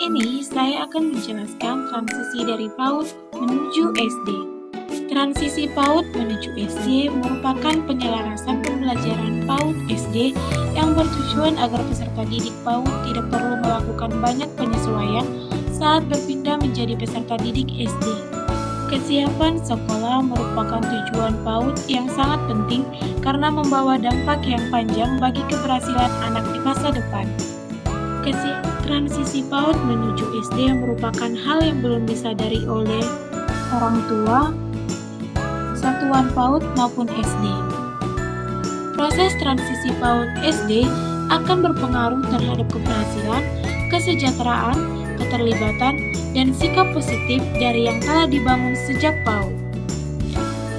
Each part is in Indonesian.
ini saya akan menjelaskan transisi dari PAUD menuju SD. Transisi PAUD menuju SD merupakan penyelarasan pembelajaran PAUD SD yang bertujuan agar peserta didik PAUD tidak perlu melakukan banyak penyesuaian saat berpindah menjadi peserta didik SD. Kesiapan sekolah merupakan tujuan PAUD yang sangat penting karena membawa dampak yang panjang bagi keberhasilan anak di masa depan. Transisi PAUD menuju SD merupakan hal yang belum disadari oleh orang tua, satuan PAUD maupun SD. Proses transisi PAUD SD akan berpengaruh terhadap keberhasilan, kesejahteraan, keterlibatan, dan sikap positif dari yang telah dibangun sejak PAUD.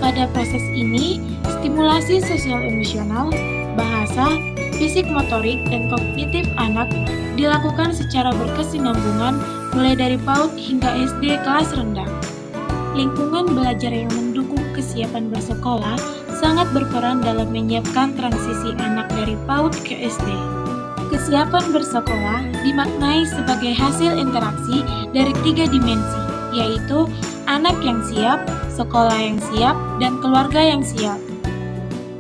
Pada proses ini, stimulasi sosial emosional, bahasa, fisik motorik, dan kognitif anak dilakukan secara berkesinambungan mulai dari PAUD hingga SD kelas rendah. Lingkungan belajar yang mendukung kesiapan bersekolah sangat berperan dalam menyiapkan transisi anak dari PAUD ke SD. Kesiapan bersekolah dimaknai sebagai hasil interaksi dari 3 dimensi, yaitu anak yang siap, sekolah yang siap, dan keluarga yang siap.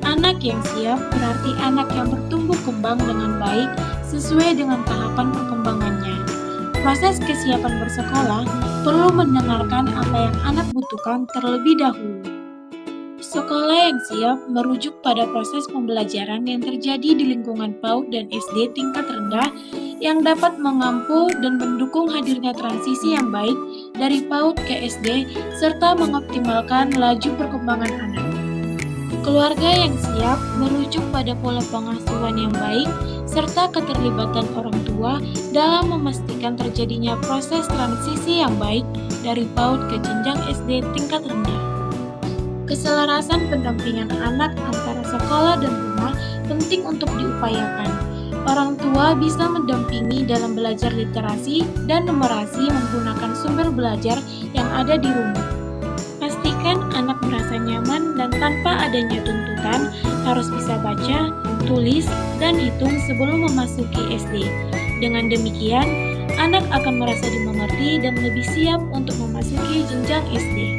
Anak yang siap berarti anak yang bertumbuh kembang dengan baik sesuai dengan tahapan perkembangannya. Proses kesiapan bersekolah perlu mendengarkan apa yang anak butuhkan terlebih dahulu. Sekolah yang siap merujuk pada proses pembelajaran yang terjadi di lingkungan PAUD dan SD tingkat rendah yang dapat mengampu dan mendukung hadirnya transisi yang baik dari PAUD ke SD serta mengoptimalkan laju perkembangan anak. Keluarga yang siap merujuk pada pola pengasuhan yang baik serta keterlibatan orang tua dalam memastikan terjadinya proses transisi yang baik dari PAUD ke jenjang SD tingkat rendah. Keselarasan pendampingan anak antara sekolah dan rumah penting untuk diupayakan. Orang tua bisa mendampingi dalam belajar literasi dan numerasi menggunakan sumber belajar yang ada di rumah. Pastikan anak merasa nyaman dan tanpa adanya tuntutan harus bisa baca, tulis, dan hitung sebelum memasuki SD. Dengan demikian, anak akan merasa dimengerti dan lebih siap untuk memasuki jenjang SD.